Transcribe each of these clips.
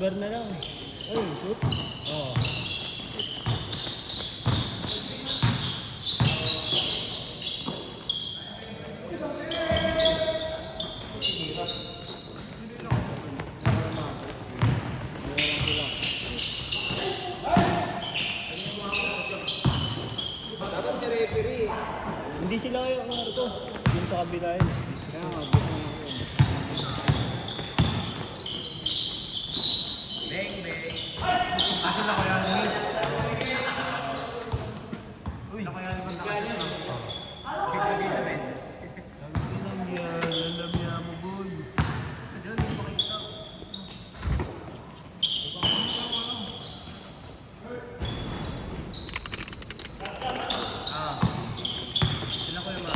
Cover na lang. Ay, shoot. Oo. Dapat si referee. Hindi sila kayo ang ano to. Yung sa kabila yun. Kaya nga, gusto niya yun. Beng, beng. Kasi na kaya nyo. Uy, na kaya naman nakatid. Dito dito, men. Lalabya mo, boy. Diyan, hindi makikita. Sila ko yung mga.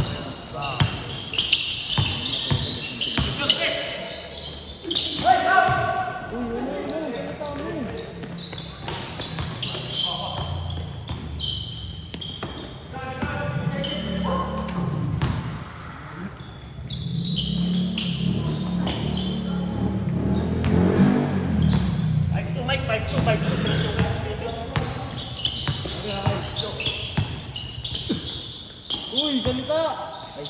Uy, salita! Ay,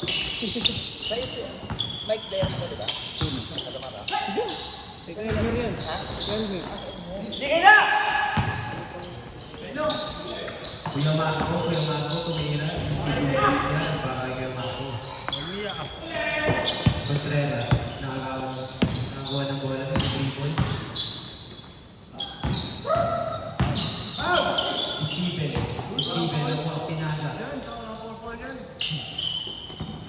Mike Dayan mo, di ba? Kagamara. Sige, Elmer yan. Ha? Elmer. Sige na! Kuya Marco, tumira. Yan, para kay Kuya Marco. Umiyak ka. Contreras, nakakuha ng bola sa 3 points. Steven, ang mga pinala.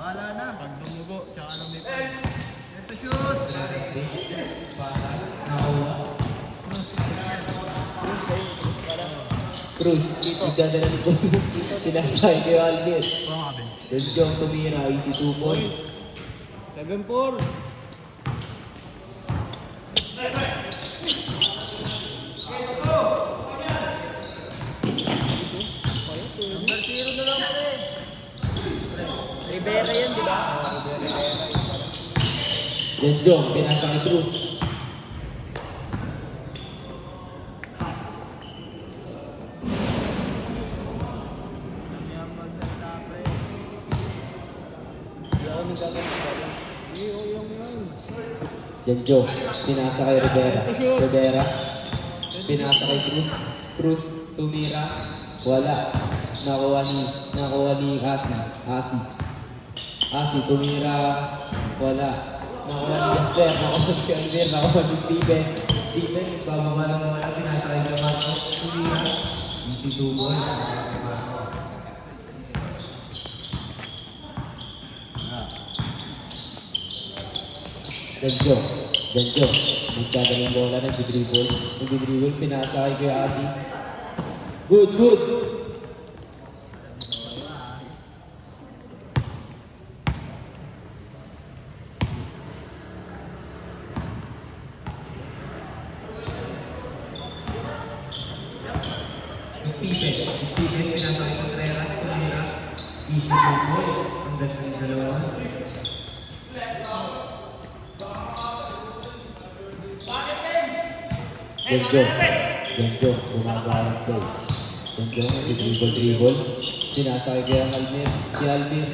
Bahala na. Pag dumugo, tsaka lumipad. Ito shoot! Contreras, para, nakuha. Cruz, nagdadala ni Cruz. Sinasay kay Alvin. Oo nga, Ben. Then Jong tumira, easy 2 points. 7-4. Number 0 na lang pala eh. Rivera yan, di ba? Rivera. Then Jong, pinasa kay Cruz. Hindi ako nagkaganto ba? Hindi, oo, yung yun. Then Jong, pinasa kay Rivera. Rivera, pinasa kay Cruz. Cruz, tumira. Wala. Nakuha ni Asi, tumira. Wala. Nakuha ni Jasper. Nakuha ni Alvin. Nakuha ni Steven. Steven, bababa ng wala. Pinasa kay Marco. Tumira. Easy 2 points. Janjo. Nagdadalang bola, nag-dribble, pinasa kay Kuya Adi. Good. Steven, pinasa kay Contreras, tumira. Easy 2 points. Ang ganda ng dalawa. Janjo, bumaba ang play. Janjo, nag-dribble. Pinasa kay Kuya Alvin. Si Alvin,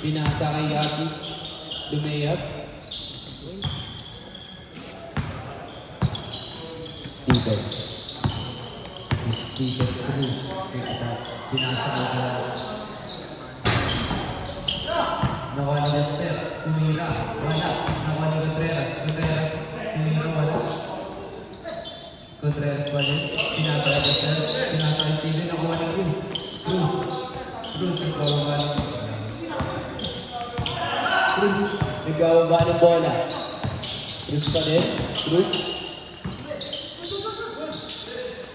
pinasa kay Adi. Lumayap. Steven Cruz. Pinasa kay Kuya. Nakuha ni Jasper. Tumira. Wala. Nakuha ni Contreras. Tumira. Wala. Contreras pa rin. Pinasa kay Jasper. Pinasa kay Steven. Nakuha ni Cruz. Nagkababa ng bola. Cruz pa rin.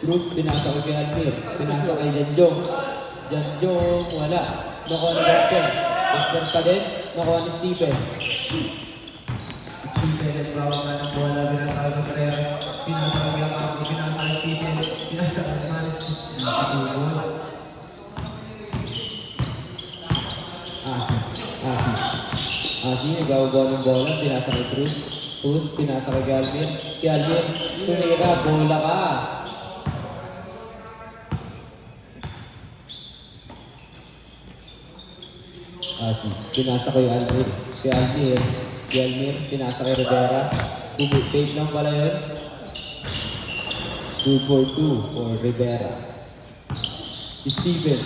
Cruz, pinasa ko kay Alvin. Pinasa kay Janjong. Wala. Nakuha ni Jasper. Jasper pa rin. Nakuha ni Steven. Nagkababa ng bola. Pinasa kay Contreras. Pinasa kay Marco. Pinasa kay Steven. Pinasa kay Maris. Asi, nagkababa ng bola. Pinasa kay Cruz. Cruz, pinasa kay Galvin. Galvin, tumira, bola ka. Pinasa kay Almir. Kay Almir. Kay Almir, pinasa kay Rivera. Fake lang pala yun. 2 for 2 for Rivera. Steven.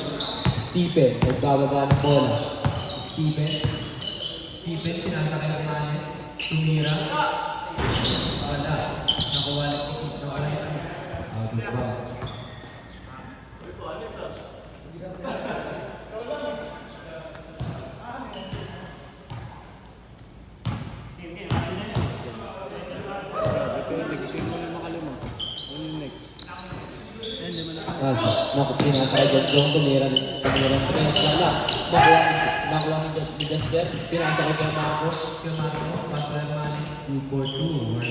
Steven, nagbababa ng bola. Steven. Steven, pinasa kay Hermanes. Tumira. Wala. Nakuha lang. Out of bounds. Nag-game mo na makalima. Ano yung next? Yan, lima na ka. Naku, pinasa kay John Jong, tumira ng wala. Nakuha ni Jasper, pinasa kay Marco. Kay Marco, pass kay Hermanes. 2 for 2.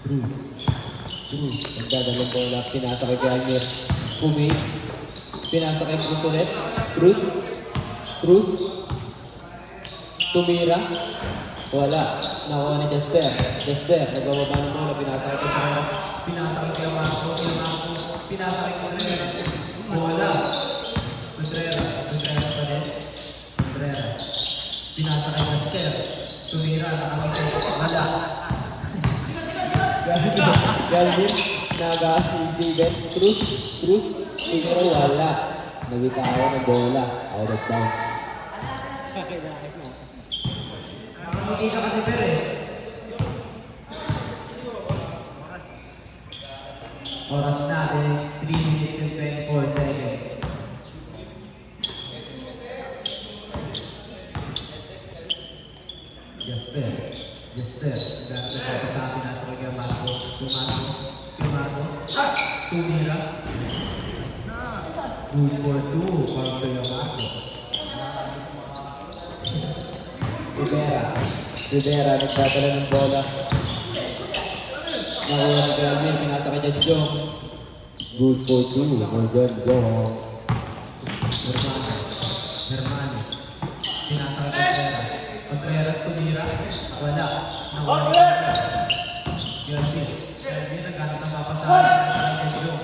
Cruz. Nagdadalang bola, pinasa kay Galmer. Pumi. Pinasa kay Cruz ulit. Cruz. Tumira. Wala. Nakuha ni Jasper. Nagbababa ng bola, pinasa kay Jasper. Pinasa kay Marco. Pinasa kay Contreras. Wala. Contreras pa din. Pinasa kay Jasper. Tumira, nakakita. Wala. Galvin, naga si Steven, Cruz, pero wala. Nagitawa ng bola, out of bounds. Kakilakit mo. Nakikita kasi pero eh. Oras natin, 3 minutes and 24 seconds. Jasper. Dahil sa atin nasa kay Marco. Tumira. 2 for 2 para kay Marco. Rivera, nagdadala ng bola. Nakuha ni Galvin, pinasa kay Jong. Good for 2 for Jong. Hermanes. Pinasa kay Contreras, tumira. Wala. Nakuha ni Galvin. Naghanap ng mapasahan kay Jong.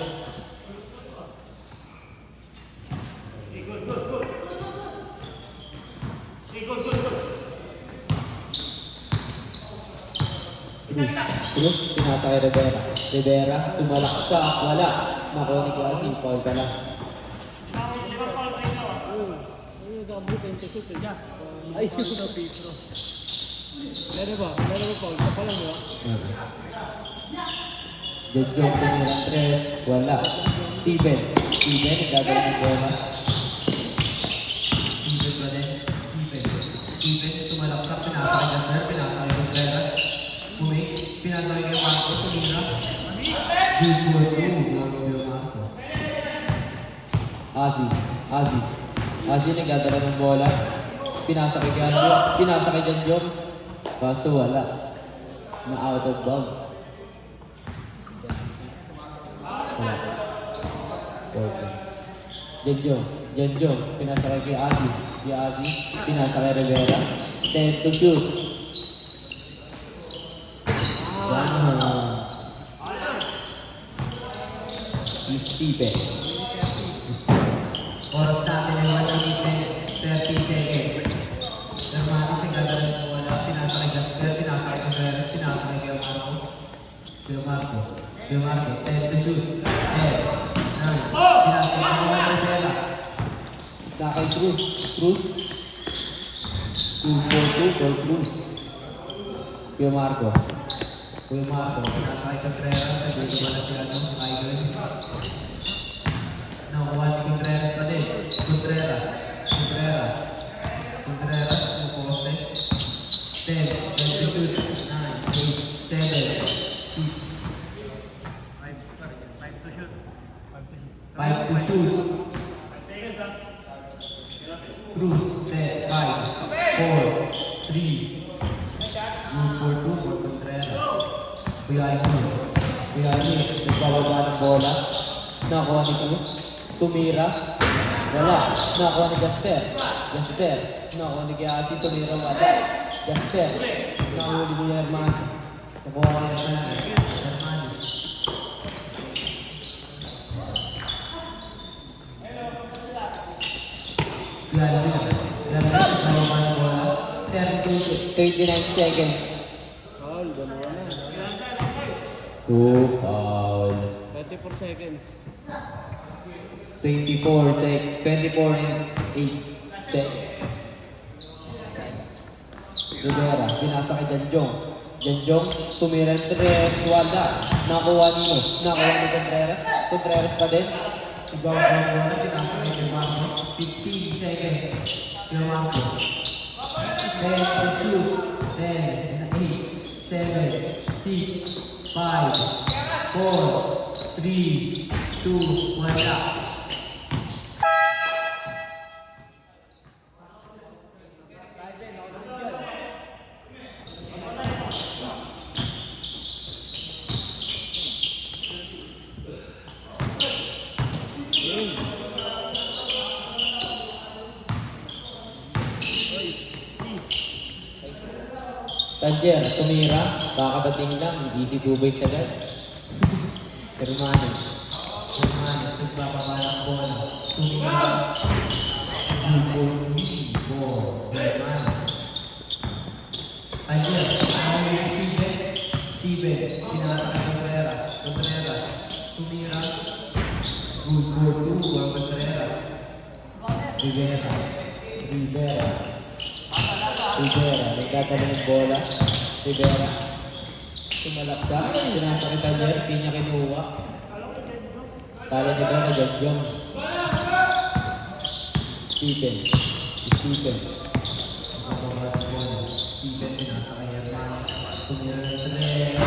Cruz, pinasa kay Rivera, sumalaksak, wala. Nakuha ni Kwasi, foul ka lang. Ayun, sa kabut, yung shoot eh. Ay, yung na Petro. Meron ba? Paul? Ka pa lang, di ba? Jejong, tumira 3, wala. Steven, nagdadala ng bola. Steven pa din. Steven, sumalaksak, pinasa kay Jasper, pinasa kay Contreras. Pinasa kay Marco, tumira. Good for 2, Marco. Azi, nagdadala ng bola. Pinasa kay Galvin, pinasa kay Jejong. Kaso wala. Na out of bounds. Wala. Jejong, pinasa kay Azi. Pinasa kay Rivera. 10 to shoot. Steven. Oras natin ay 1 minute 30 seconds. Hermanes, nagdadala ng bola. Pinasa kay Jasper, pinasa kay Contreras, pinasa kay Marco. 10 to shoot. 10, 9. Pinasa kay Rivera. Sa kay Cruz. 2 for Cruz. Kuya Marco, pinasa kay Contreras. Nagdito ba na siya Tiger? Nakuha ni Contreras pa din. Contreras. Yung poste. 10, 22, 9, 8, 7, 6. 5 to shoot. Cruz, 10, 5, 4, 3. Good for 2 for Contreras. Kuya Almir, nagbababa ng bola. Nakuha ni Cruz. Tumira. Wala. Nakuha ni Jasper. Nakuha ni Kiasi. Tumira. Wala. Jasper. Nakahuli ni Hermanis. Nakuha ka na Hermanis. Lalabas sa baba ng bola. 29 seconds. Foul, dalawa na. 2 foul. 24 seconds. 24 and 8 seconds. Rivera, pinasa kay Janjong. Janjong, tumira ng 3, wala. Nakuha ni Contreras. Contreras pa din. Ikaw ang bola, pinasa kay Demarco. 15 seconds. Demarco. 10 to shoot. 10, 8, 7, 6, 5, 4, 3, 2, wala. Tanjer, tumira, kakadating lang, easy two-way agad. Hermanis, nagbababa ng bola, tumira, Hermanis. Tanjer, Steven, pinasa kay Contreras, tumira, good for two, Contreras. Rivera, nagdadala ng bola. Rivera, tumalaksa. Pinasa kay Tanjer, di niya kinuha. Kala niya ba na Janjong? Steven. Steven, pinasa kay Hermanis. Tumira ng 3.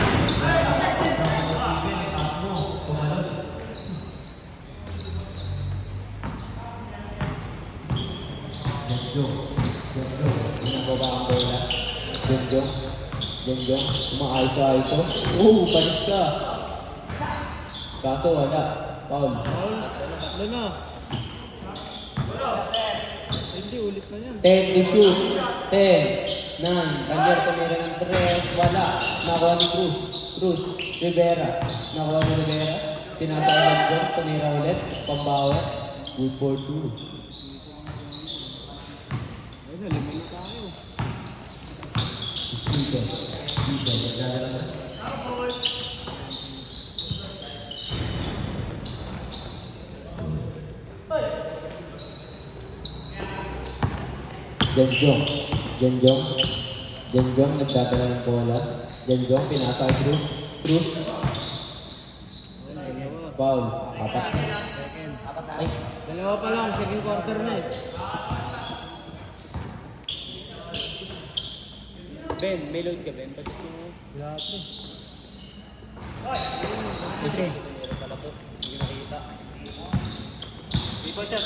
Steven, ipas mo. Tumalon. Janjong. Binababa ang bola. Janjong. Umaiso. Balik ka. Kaso wala. Foul. Foul, tatlo na. Hindi, ulit na yan. 10 to shoot. 10, 9. Tanjer tumira ng 3. Wala. Nakuha ni Cruz. Rivera. Nakuha ni Rivera. Pinasa ni Janjong. Tumira ulit. Pambawa. Good for 2. Ay, naliman na tayo. Steven, nagdadala na. Janjong, nagdadala ng bola. Janjong, pinasa kay Cruz. Foul. Apat na. Second. Ay, Dalawa pa lang, second quarter na eh. Ben, may load ka, Ben. Ba't mo? Lahat eh. ito. Meron pala to. Hindi nakita. Di ba siya?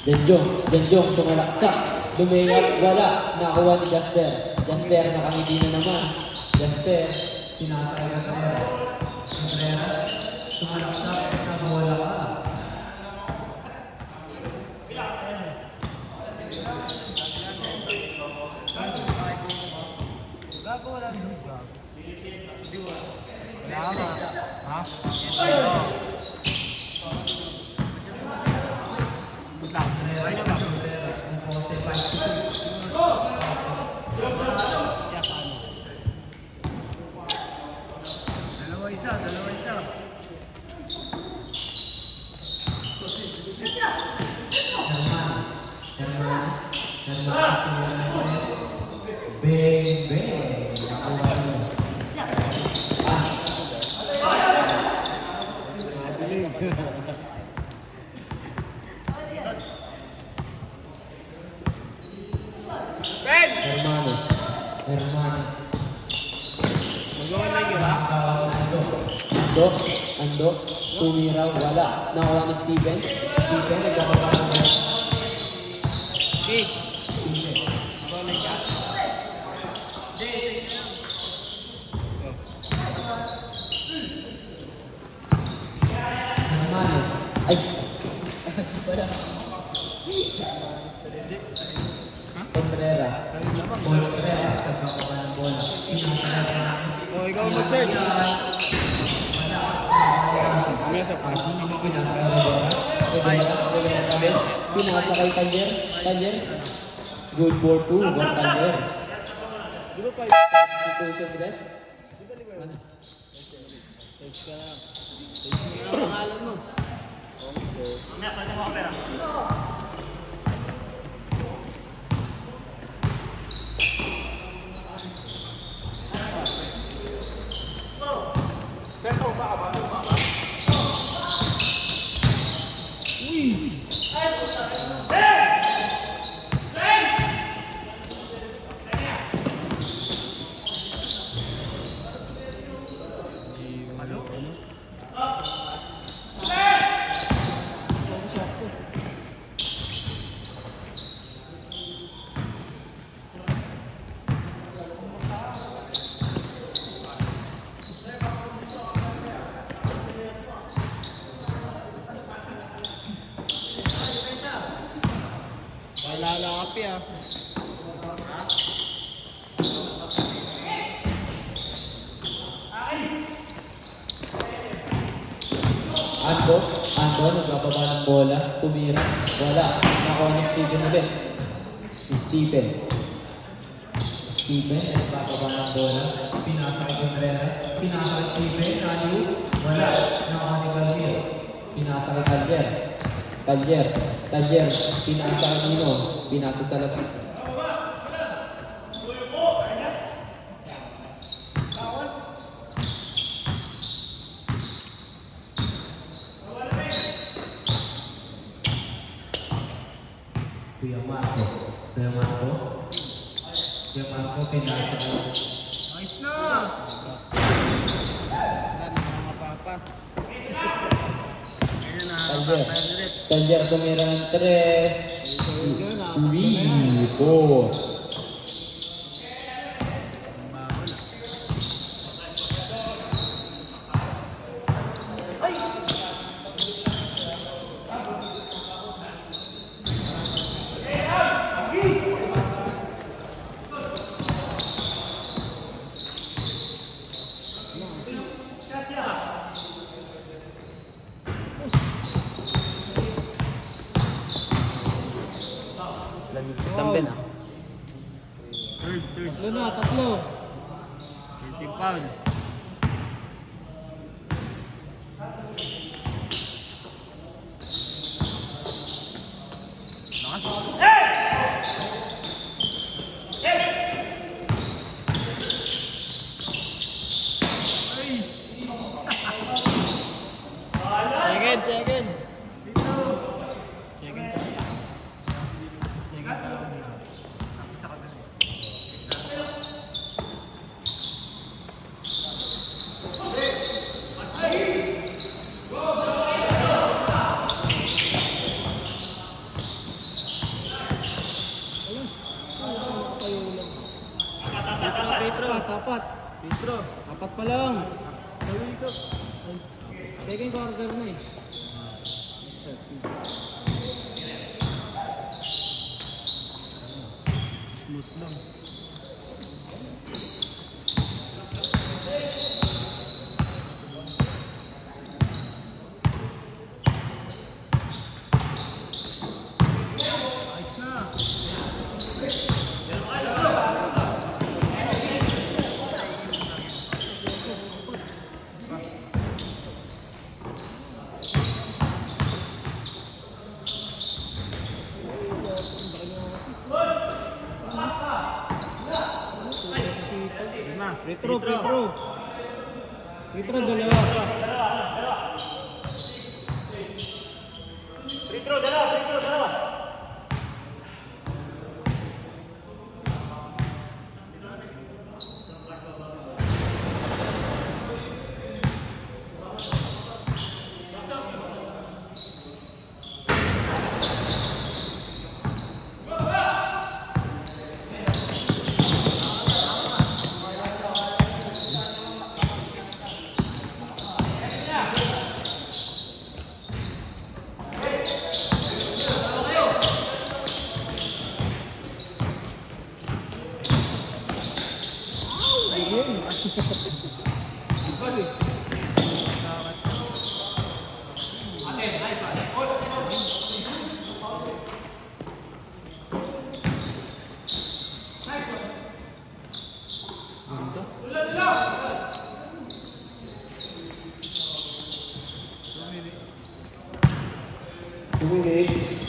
Janjong, tumalaksak. Lumiyap, wala. Nakuha ni Jasper. Jasper, nakangiti na naman. Jasper, sinasa kay Contreras. Tumalaksak, nakuha ka. Gago wala rin. Wala ka. Ha? Dalawa isa. Hermanis. Magawa na yun, ha? Ando, tumira, wala. Nakuha ni Steven, nagkakaba ng bola. Okay. Magawa na yun, ha? Wala. Contreras. Kayo naman. Contreras, nagpapaba ng bola. Pinasakay. O, ikaw mag-search. Mesa pa. Pinasakay ng bola. Pinasakay Tanjer. Tanjer. Good for 2. One Tanjer. Di ba 5? Substitution red. Di ba liver? Search ka lang. Search mo yung pangalan mo. Okay. Mamaya, pwede mo ako pera. Lalapi ah. Ando, nagbababa ng bola. Tumira. Wala. Nakuha ni Steven ulit. Steven, nagbababa ng bola. Pinasa kay Contreras. Pinasa kay Steven. Aliu. Wala. Nakuha ni Calvier. Pinasa kay Calvier. Pinasa kay Nino. Pinasa sa lapit. Kuya Marco, pinasa kay Nice na! Yan, mga mapapa. Ayun na, Tanjer. tayo ulit. Tanjer tumira ng 3. So, yun, apat na yan. 3, 4. Bawal. Tambel ah. Third. Tatlo na, tatlo. 20 pound. Second. Second. Tapat. Petro, apat pa lang. Gawin ko. Second quarter na eh. Smooth lang. Nice na. Lima. Petro. Petro, dalawa. Dalawa. Yun. Minutes.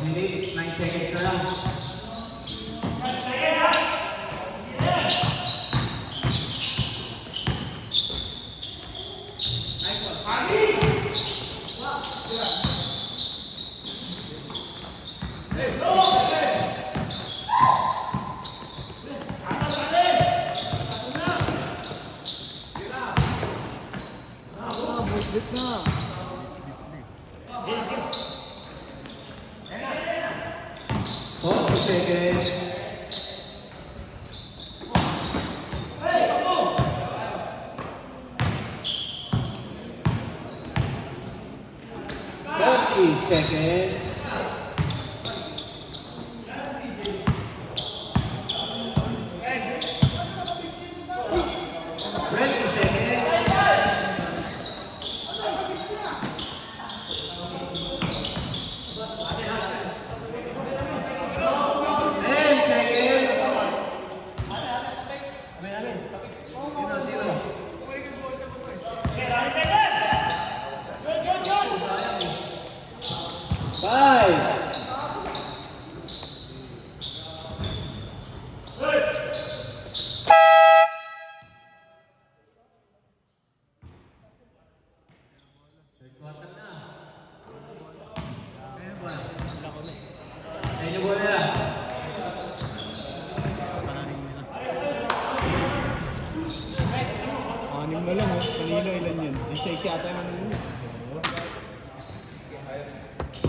Minutes, 9 seconds na lang. Budget na. 4 seconds. Seconds. 20 seconds. 10 seconds. Zero. Five. Quarter na. Ayun bola na. Anim na lang, oh. Kanina ilan yan? 16 yata yung ano yun.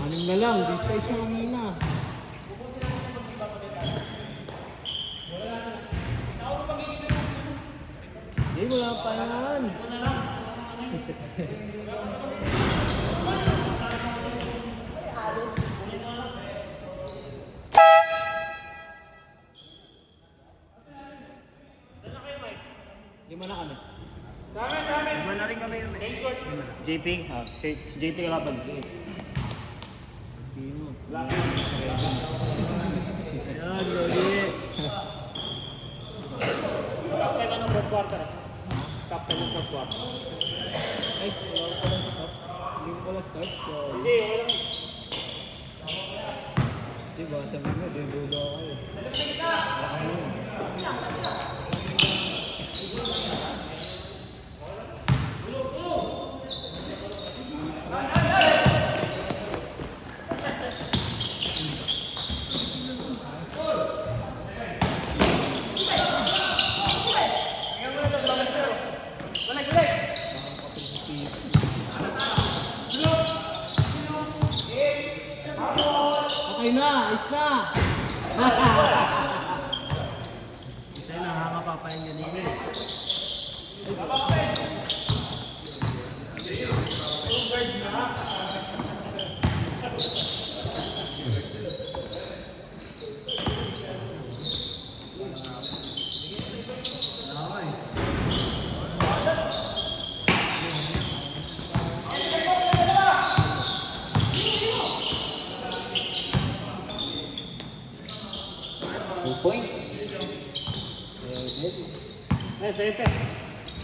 Anim na lang, 16 yung kanina. Hindi, wala pa yan. Lima na kami. Lima na rin kami. JP? JP kalaban. Sino? Ayan, Loli. Stop tayo ng fourth quarter. Stop tayo ng fourth quarter. Ay, wala ko pala stop. Hindi ko pala start. Hindi, okay lang. Diba, sabi mo, dulo ako eh. Baka yun. Okay na, is na. Isa yung nakakapapain yan eh. Points. Eh, center.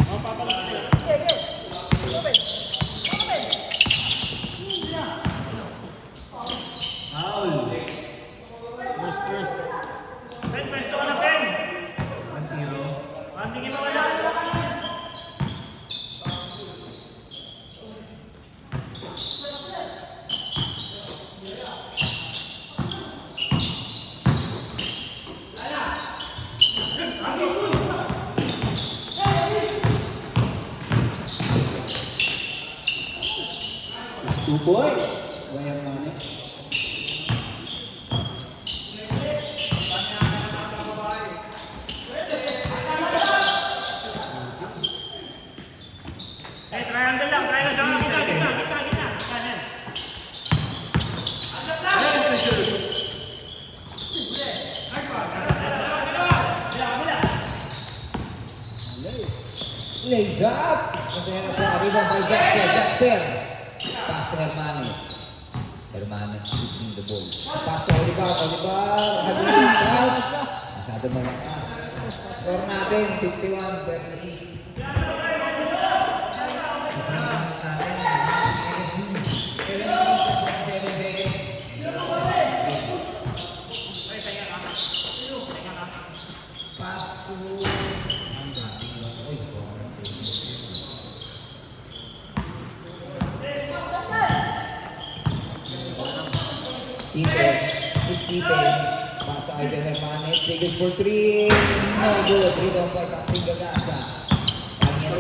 Oh, papalaki sila. Foul. First. Ben, pwesto ka na, Ben. 1-0. Bandingin mo kaya. Two points. Bayang Mane. Eh, triangle lang. Triangle. Kita. Kanan. Lays up. Rivera sa rebound by Jasper. Pass to Hermanes. Hermanes shooting the ball. Pass to Olivar. Hagulin pass. Masyado malakas. Score natin, 51-30. Pass to Stephen. Pass to Ivan Hermanes. Biggest for 3. No good. Rebound by Captain Gagasa. Amir.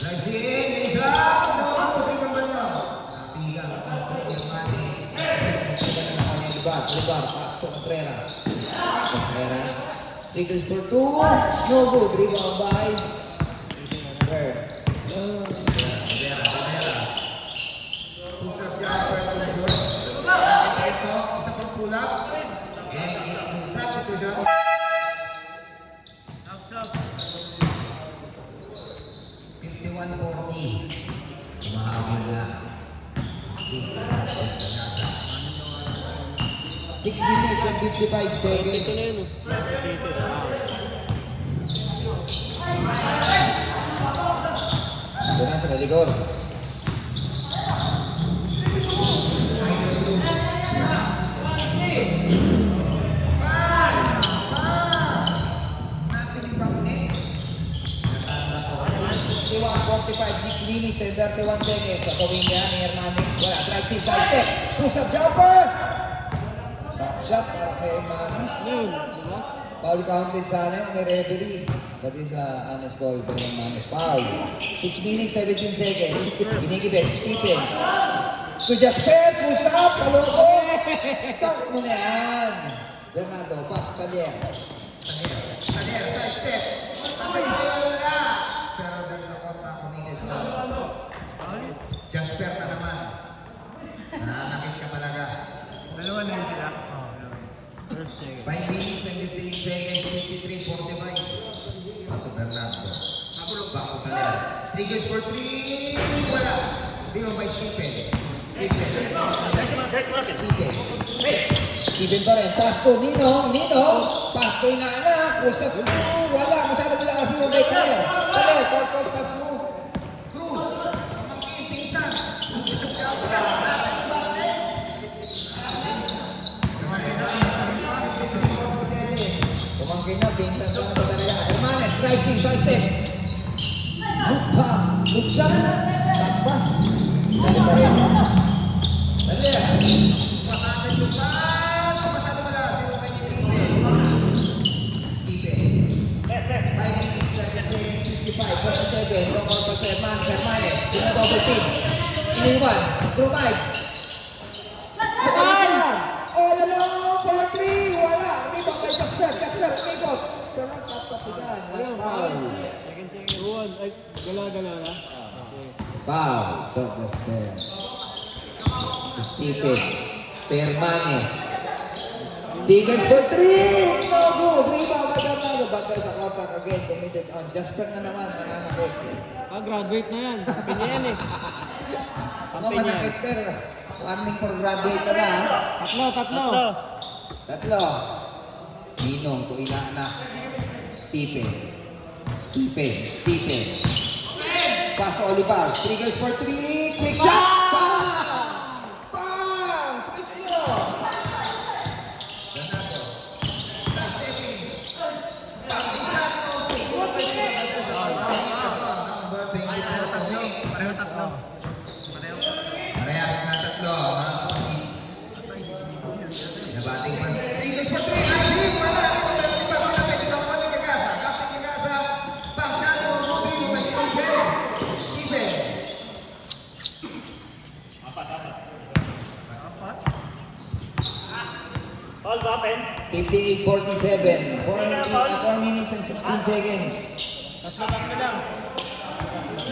Rajin. Isa. No. Tingnan ba niya? Napigang ang Hermanes. Napigang na kanya Libar. Pass to Contreras. Biggest for 2. No good. Rebound by Bird. Pusat jumper to short. Ito, isa pang pull-up. And substitution. Outside. 51-40. Kumahabol na. 6 minutes and 55 seconds. Ito na yun. Ito na sa Maligor. Minutes and 31 seconds. Pagawin niya ni Hermanes. Wala. Drive si Salte. Push-up jumper. Top shot para kay Hermanes. Yun, bukas. Foul counted sana may referee. That is honest call by Hermanes. Foul. 6 minutes, 17 seconds. Binigibet. Stephen. To Jasper. Push-up. Kaloko. Talk mo na yan. Bernardo. Pass. Taler. Side step. Pero doon sa konta kumingit. Jasper na naman. Nananakit ka talaga. Dalawa na yun sila. First second. 5 minutes and 15 seconds, 53-45. Pass to Bernardo. Back to Taler. 3 goes for 3. Wala. Rebound by Stephen. Stephen pa rin. Pass to Nino. Pass to Inaanak. Pusap to. Wala. Masyadong malakas mo kay Taler. Taler. Court pass mo. Cruz. Pinsan. Kumangkin na. Pinsan na ba talaga. Hermanes. Drive six. Side step. Hook shot. Takpas. Dali pa rin. Dali. Makakan yung pass. Masyado malakas. Stephen. 5 minutes, 55, 47, long ball pa sa Hermanes. Double team. Iniwan. Provide. All along for 3. Wala. Rebound kay Jasper. Ikot. Pero kapatigan. Foul. Second. Juan. Ay, gala-gala na. Okay. Foul. Don't Jasper. Stephen. Hermanes. Tigers for 3. No good. Rebound by Bernardo. Bagay sa contact again. Committed on. Jasper na naman. Nananakit. Graduate na yan. Kampi niya yan eh. Ako manakit pero warning for graduate ka na ha. Tatlo. Tatlo. Ninong, tuila na. Stephen. Pass to Olivar. 3 girls for 3. Quick shot. Bang! Trisio. Pareho tatlo. Parehas na tatlo. Mga kapatid. Nabating man. 3 girls for 3. Ay, wala. All open. 58-47. 4 minutes and 16 seconds. Tatlo lang.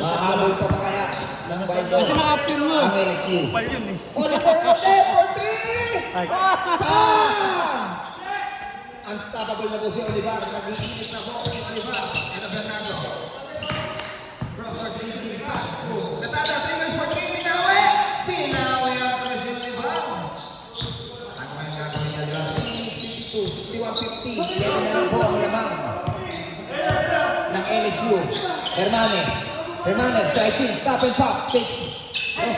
Mahabol ka pa kaya ng Baldo? Kasi na-after mo. Ang LSU. Pal yun eh. Oliver Rodet for 3! Ay. Unstoppable na po si Olivar. Nag-iinit na po si Olivar. Eno Bernardo. Cross for 3. Pass. Natada. 3 minutes for 3. Pinawi! Pinawi ang press ni Olivar. Ano ang gagawin niya, Olivar? 61-50. 11 na lang po ang lamang ng LSU. Hermanes, strikes in, stop and pop, takes.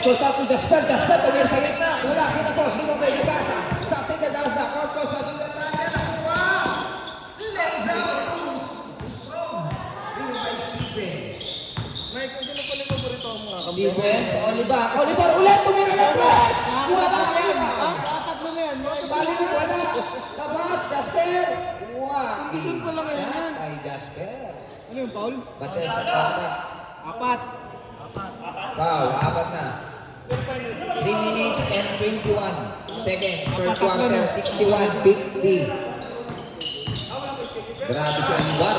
Cross out to Jasper, tumir sa gitna. Wala, kita po, sino pwede pasa? Captain Gadasa, cross sa dulat na yan. Nakuha! Legs out! Strong! Yun by Stephen. Mike, kung sino pala yung paborito mo mga kampiyon? Stephen, Olivar ulit, tumira ng press! Wala, Tatlo na yan. Balik, wala. Labas, Jasper. Wow. Condition pa lang yan. Ay, Jasper. Ano yung foul? Bates sa kontak. Apat. Foul, apat na. 3 minutes and 21 seconds. Third quarter, 61-50. Grabe si Olivar.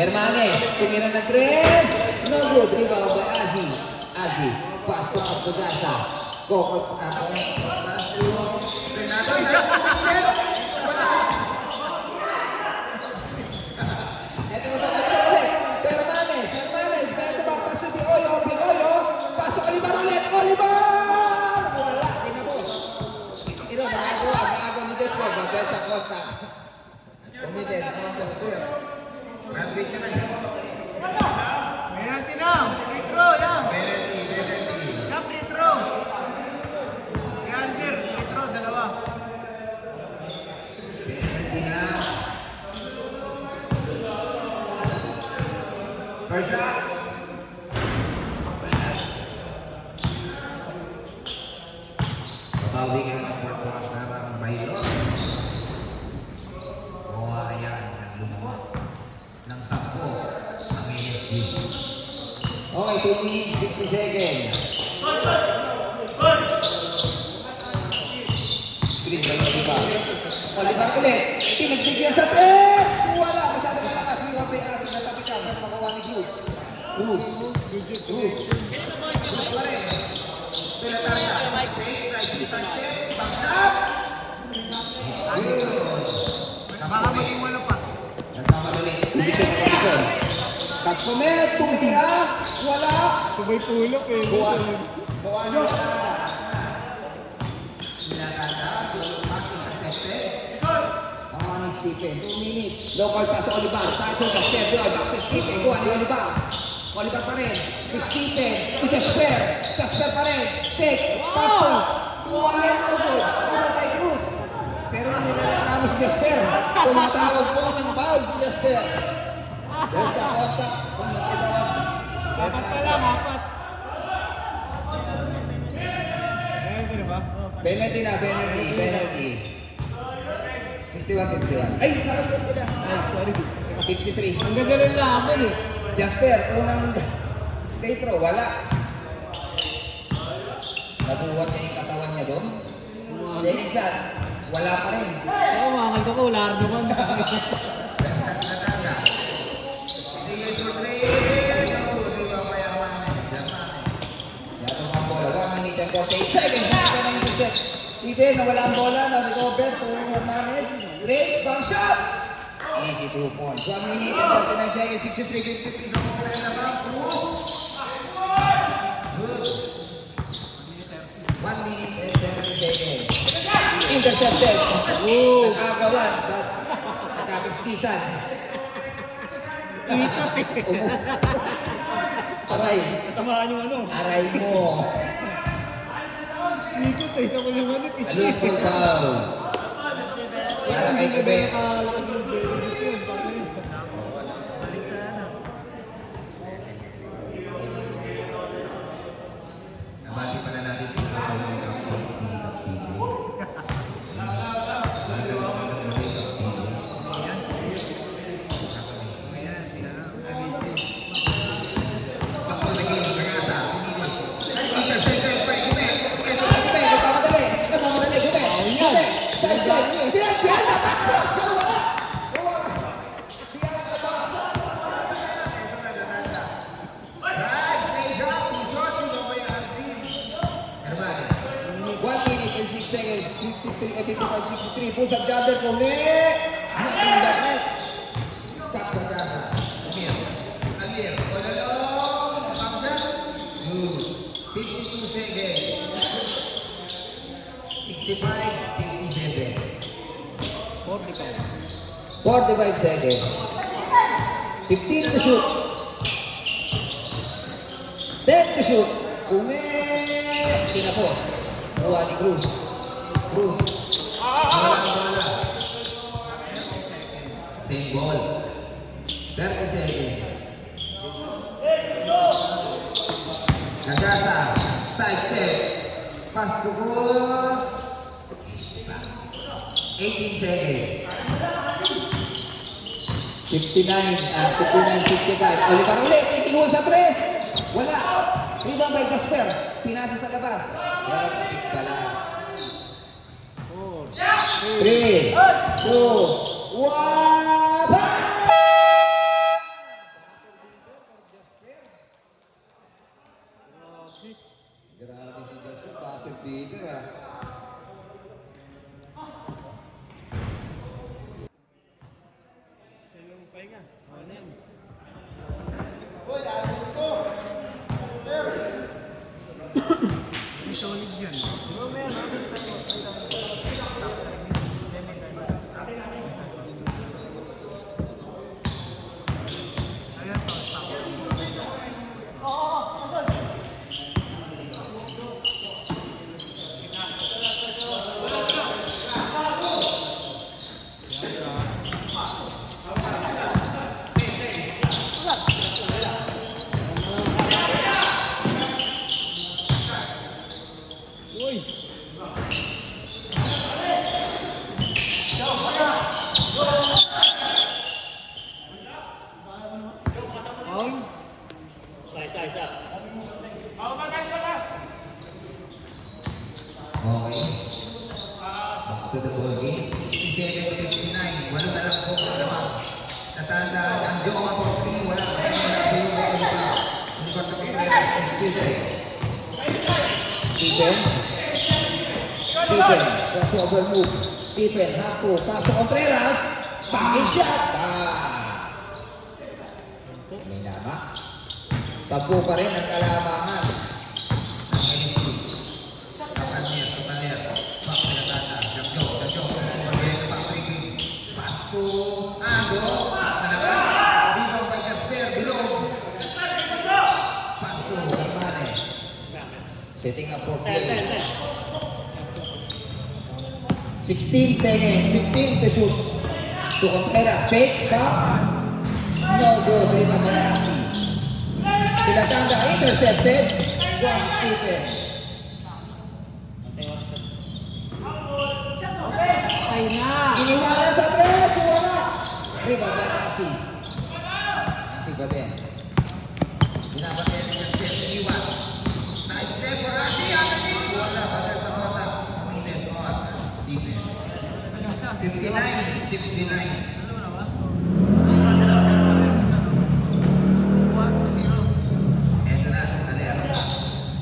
Hermanes, tumira na 3. No good. Rebound by Azi. Pass to Abdogasa. Kokot na ako. Renato, ito ulit. Hermanes. Ganito ba? Paso di Oyo. Paso Olivar ulit. Olivar! Wala. Tinapos. Ito, nakagawa ni Despo. Bagay sa kontak. Kumite sa kontak square. Graduate ka na siya. Penalty na! Free throw, yan! Penalty. Yan, free throw! Alder, free throw, dalawa. Penalty na. First shot. Babawi ka ng fourth quarter ang Baylor. Ayan, naglumuha ng 10 ang ASU. Okay, 2 minutes, 50 seconds. Screen na lang Olivar ulit. Pinagbigyan sa 3! Wala! Masyado ka lakas. Iwan pa yung asin na tabi ka. Mas makuha ni Cruz. Pa rin. Pinataya. Backshot! Baka maging walo pa. Nagkamadali. Kondisyon. Kaspumet, tumira. Wala. Sabay tulog eh. Buwan nyo. Nilatanda. Pass intercepted. Ang ni Stephen. 2 minutes. Local pass sa Olivar. Tayo sa Stephen. Back to Stephen. Kuha ni Olivar. Olivar pa rin. To Stephen. To Jasper. Jasper pa rin. Take. Pass. Kuwain mo ito. Kuha kay Cruz. Pero nilareklamo si Jasper. Tumatawag po ng foul si Jasper. Basta kontak. Apat pa lang, apat. Penalty na ba? Penalty na, penalty. 61-51. Ay, nakas ka sila. Ay, sorry. 53. Ang ganda ng laban eh. Jasper, unang free throw, wala. Nabuhat niya yung katawan niya doon. Second shot, wala pa rin. Oo, mga kalto ko, wala rin naman. Natanda. Sige, for 3. Yatong ang bola. 1 minute and 48 seconds. Ito na intercept. Steven, nawala ang bola. Na-recover to Hermanes. Race, bang shot. Easy 2 points. 1 minute and 39 seconds. 63-53 sa bola na bang through. Good. 1 minute and 70 seconds. Intercepted. Nakagawan. But kiskisan. Ikot eh. Aray. Tamaan yung ano. Aray mo. Ikot eh. Sa mga ano. Loose ball foul. Para kay Ube. Nakalakas yung benefit yun. Paano yun? Balik sa ano. Nabati pala natin yung kapatid ng si Kapsili. Ayan, sila. ABC. Seconds, 53, 55, 63. Pull up jumper for me. Nothing but net. Tap the Gaza. Amir. All along. Hamza. Good. 52 seconds. 65, 57. 45 seconds. 15 to shoot. 10 to shoot. Tinapos. Nakuha ni Cruz. Cruz. Wala. Same ball. 30 seconds. Nagasa. Side step. Pass to Cruz. 18 seconds. 59, 65. Oliver ulit. Itingol sa press. Wala. Rebound by Gasper. Pinasa sa labas. Pero kapit pala. 3, 2, 1, Grabe si Gasper. Pasok Peter ah. Siya yung pahinga. Ano yan? Solid yun. Ayan to, Uy! Ang? Isa. Okay. Back to the ball game. 67-59. Wala na lang po ang naman. Natandaan ang Joma for 3. Wala na yung Hindi ko ito kaya Stephen. Crossover move. Stephen, Hato, paso Contreras. Pangin shot. May nama. 10 pa rin ang kalamangan. Setting up for play. 16 seconds, 15 to shoot. To Contreras, fake, stop. No good, Rita Manasi. Silatanga intercepted. Juan Stephen. Ay na! Iniwala sa tres, wala. Rita Manasi. Nasi ba din? Binabatid ni Stephen, iniwan. Nice step for Rasi. Wala, bagal sa mata. Committed on Stephen. 59-69. Ito na, aler.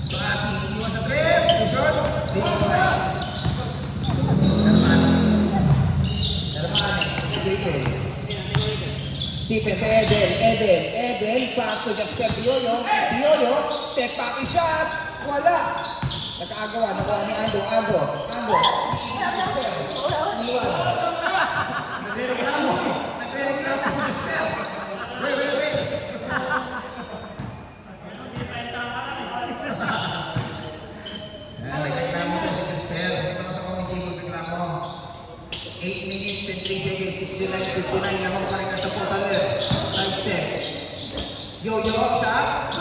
So, Rasi, iniwan sa tres. Short. Big five. Stephen to Edel, pass to Jasper Dioyo, step back and shot, wala. Nakaagawa, nakuha ni Ando. Iwan. Nagre-reklamo Follow-up shot.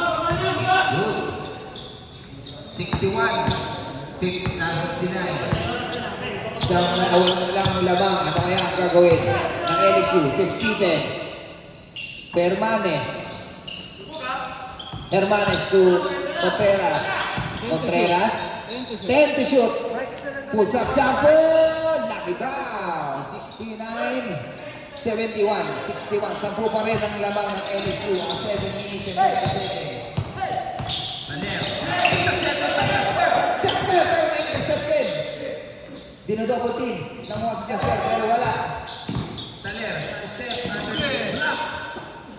Good. 61. 69. Siyang naawal na lang ng labang. Ano kaya ang gagawin ng LSU? To Stephen. Hermanes to Contreras. Contreras. 10 to shoot. Push up jumper. Lucky Brown. 69-71. 61. 10 pa rin ang labang ng LSU. Ang 7 minutes and 30 seconds. Jasper, pero may intercepted. Dinodouble team. Namuha si Jasper, pero wala. Taler, step, block.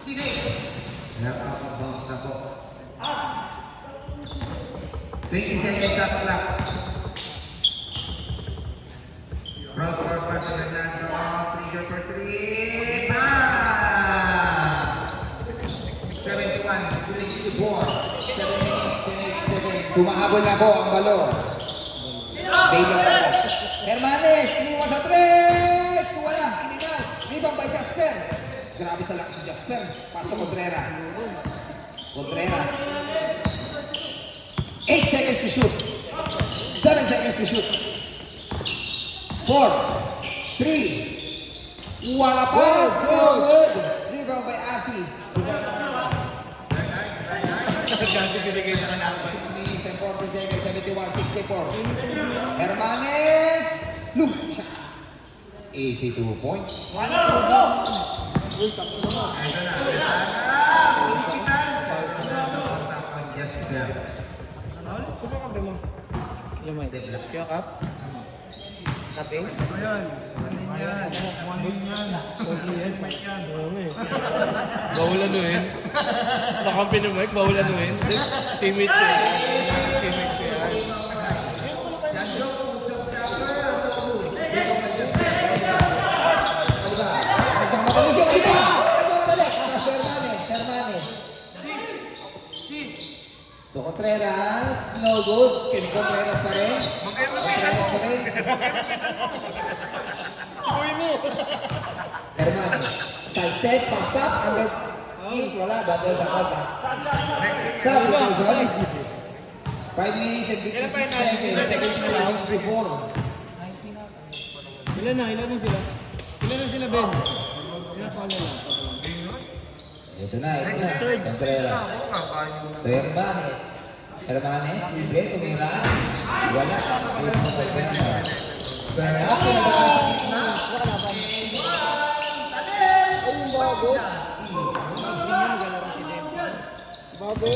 Sinig. Bounce na po. 20 seconds shot clock. Cross for Fernando. Trigger for 3. 71-64. 7 minutes and 8 seconds. Sumahabol na po ang balon. Baylor na po. Hermanes, iniwan sa 3. Wala, iniwan. Rebound by Jasper. Grabe sa lakas si Jasper. Pasok Contreras. 8 seconds to shoot. 7 seconds to shoot. 4, 3. Wala pa. Good. Rebound by Asi. 6 minutes and 40 seconds. 71-64. Hermanes. Look. Easy 2 points. Lamay. Kaya kap? Tapos? Ayan. Bawal anuhin. Nakampi ng mic, bawal anuhin. Teammate ko yan. Teammate ko yan. To Contreras, no good. Ken Contreras pa rin. Contreras pa rin. Hermanes. Side step, pops up, under feet, wala. Battle sa kota. Sabi ko siya. 5 minutes and 56 seconds. 17 rounds before. Ilan na sila? Ilan na sila, Ben? Ilan pa lang? Ito na. Contreras. To Hermanes. Hermanes, libre, tumira. Wala. Ito mo pa rin. Perhaps, Bago,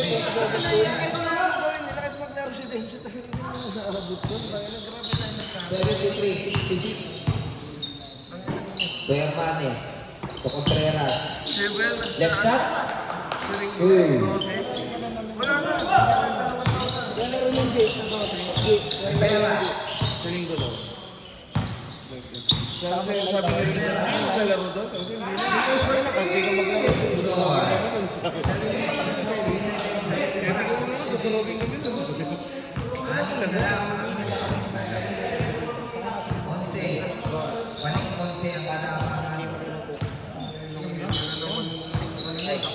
73-66. To Hermanes. To Contreras. Left shot. Sa linggo daw. Sabi nila, maglalaro daw. Sabi nila, hindi ka maglaro.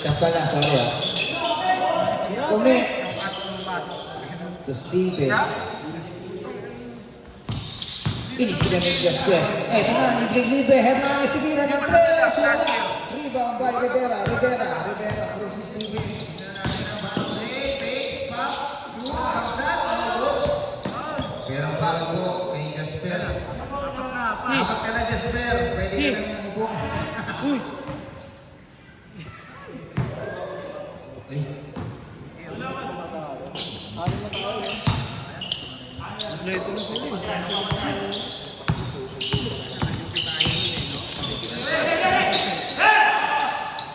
Siya pala, sorry ah. Commit. To Stephen. Inis kita ng Jasper. Eto na, libre-libre. Hermanes, sibira ng 3. Rebound by Rivera. Rivera through si Stephen. Pero bago kay Jasper. Apat ka na, Jasper. Pwede ka nang umubong. Uy! Ito na sila.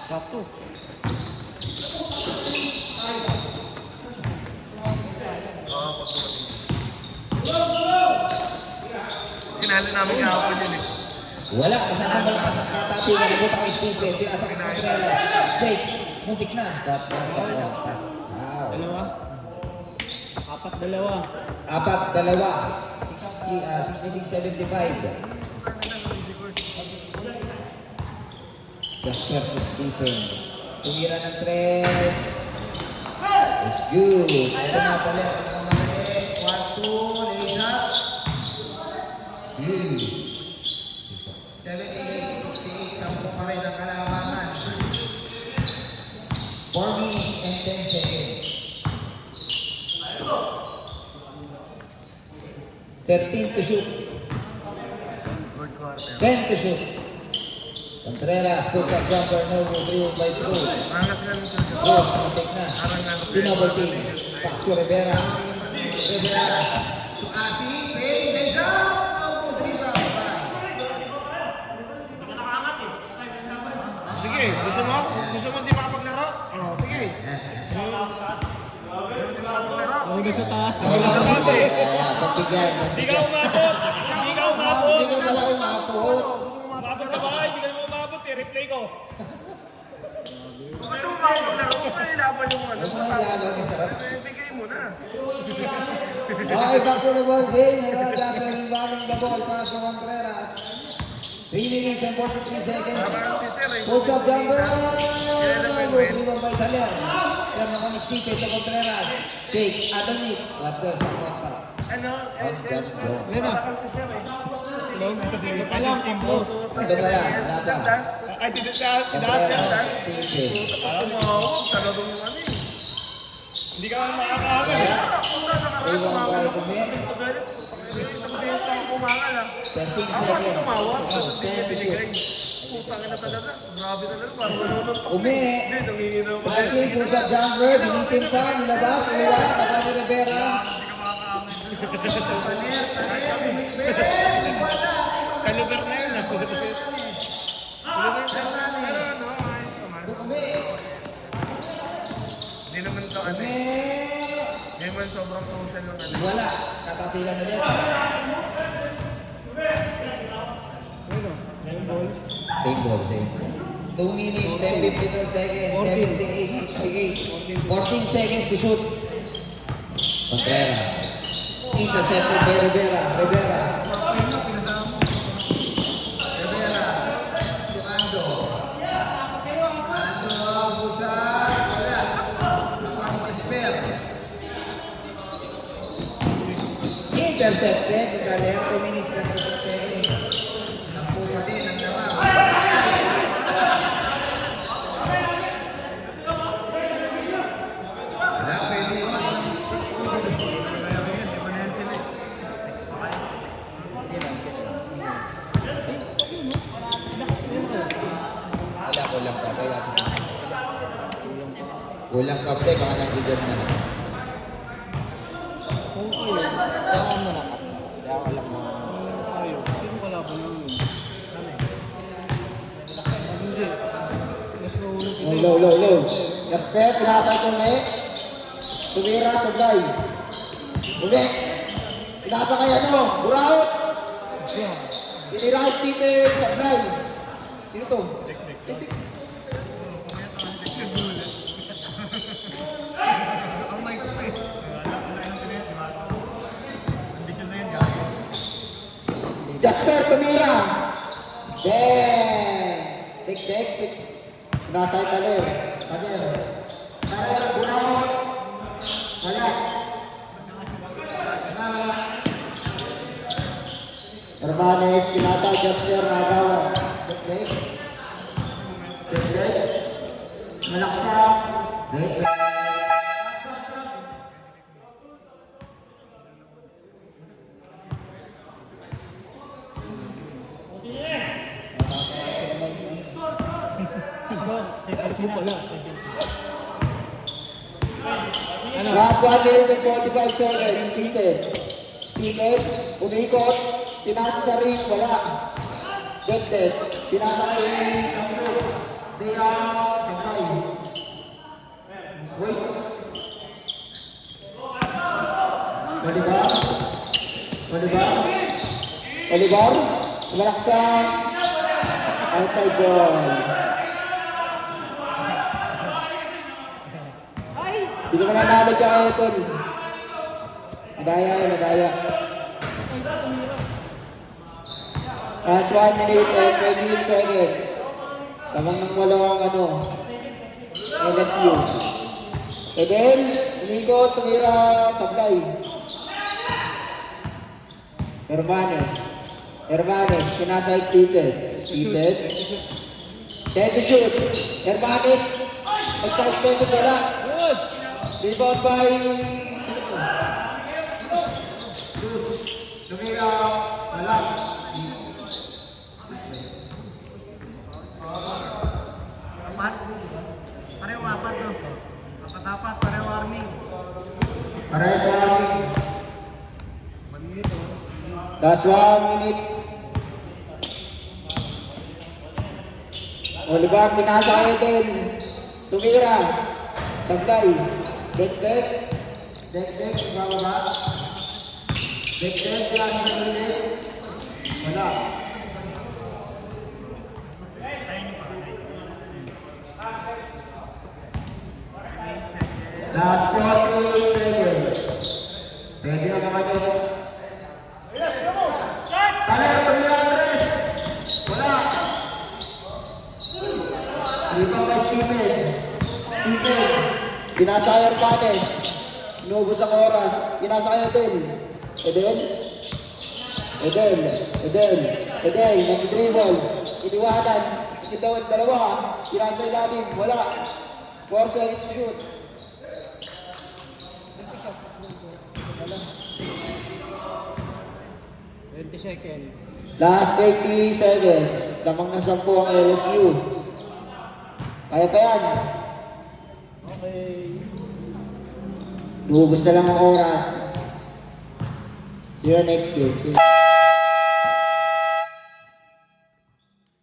Sakto. Sinali namin kahapon yun eh. Wala, kasama malakas ang tatapi na nabuta kay Stephen. Tinasa kay Contreras. Stakes, muntik na. Wow. Dalawa? Apat dalawa. 66-75. Jasper to Stephen. Tumira ng 3. That's good. Ito na pala. Ito na mali. 1-2. Lays up. 78-68. 10 pa rin ang kalamangan. 4 minutes and 10 seconds. 13 to shoot. 10 to shoot. Contreras puts up jumper, no review by Cruz. Cruz, take na. Tinouble team. Pass to Rivera. Rivera. To Asi. Pace, lays up. Almost rebound. Sige, gusto mo? Gusto mo di makapaglaro? Oo, sige. Huwag sa taas. Pagbigyan. Hindi ka umabot! Hindi ka umabot! Hindi ka pala umabot. Umabot ka ba? Hindi ka naman umabot eh. Replay ko. Gusto mo makapaglaro ko pa ilaban yung ano. Huwag mo ilaban yung sarap. Bigay mo na. Okay, back to the ball game. Joshua inbounding the ball. Pass to Contreras. 3 minutes and 43 seconds. Parang si Sir eh. Push up jumper. Naman, Goes rebound by Taler. Pero nakamagsipe sa Contreras. Take, Adonic. Water sa kwarta. Ano? Parang si Sir eh. Long sa sila pa lang. Imbo. Ito ba yan? Wala pa. Isang dash. Ay, si Das. Contreras. Tipe. Alam mo, talagang yung ano eh. Hindi ka makakahagal. Kaya, Una, rebound by Dumi. Isang beses lang kumangal ah. 13 Ako kasi seconds. tumawag. Tapos hindi niya 10 to binigay. shoot. Putang ina talaga. Grabe talaga. Parang naluluntok. Umi. Hindi, nangingi na ako. Flashing, push up jumper. Binitin pa. Nilabas. Uliwala. Kapag ni Rivera. Kalugar na yun. Pero ano, ayos naman. Hindi naman ito ano eh. Hindi naman sobrang crucial ng ano. Wala. Katapilan na yan. Same ball, same ball. 2 minutes and 54 seconds. 78, 68. 14 seconds to shoot. Contreras. Intercepted by Rivera. Rivera. Rivera. To Ando. Ando, Busan. Wala. Nakuha ni Esper. Intercepted. Galer. 2 minutes and 56 seconds. Nakuha din ang naman. Wala, pwede yun. Wala, kulang pa. Kaya kulang pa, pre. Baka nag-idol na. Kung kaya, kaya mo na ka. Kaya ka lang mga... Ayaw, hindi mo kalaban yun. Hindi. Mas mauna sila. Low. Gasper, pinatay ko ni. Tumira sa fly. Uli. Pinasa kay ano? Buraot. Tinira si Tite sa fly. Sino to? Tik. Jasper, tumira. Tik. Nasa Taler. Taler, Buraot. Wala. Hermanes, pinata, Jasper, nagawa. Tik. Malaksa. Facebook pala. Ano? Last 1 minute and 45 seconds. Steven, umikot, pinasa sa ring, wala. Gete, pinasa sa ring, Dea, Sakay. Wait. Olivar, malaksan, outside ball. Hindi ko nanalo siya kayo, Tol. Madaya. Last 1 minute and 28 seconds. Tamang nang wala ang LSU. And then, Umikot, tumira, sablay. Hermanes, kinasa Stephen. Stephen. Set to shoot. Hermanes, excited wala. Good! Rebound by... Tumira, wala. Apat. Pareho apat to. Apat-apat, pareho warning. Parehas warning. 1 minute oh. Last 1 minute. Oliver, pinasa kayo din. Tumira. Sablay. Dek-dek. Dek-dek, bababa. Dek-dek, pinasa kayo din. Wala. Last 40 seconds. Ready na naman yun. Kaya, tumira, Andres. Wala. Dito kay Stephen. Pinasayar pa din. Inubos ang oras. Pinasayar din. Edel. Nag-dribble. Iniwanan. Initawan dalawa. Pinasayar natin. Wala. 4 seconds to shoot. 20 seconds. Last 80 seconds. Lamang ng 10 ang LSU. Kaya pa yan. Okay. Lubos na lang ang oras. See you next game. See you.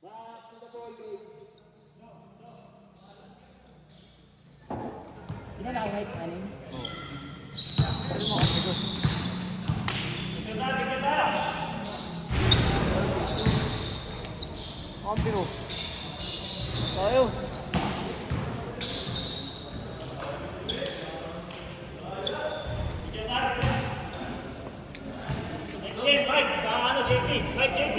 Back to the ball game. Sino nakahit anin? Ambiro. Tayo. Next game, Mike. Ano, JP? Mike, JP.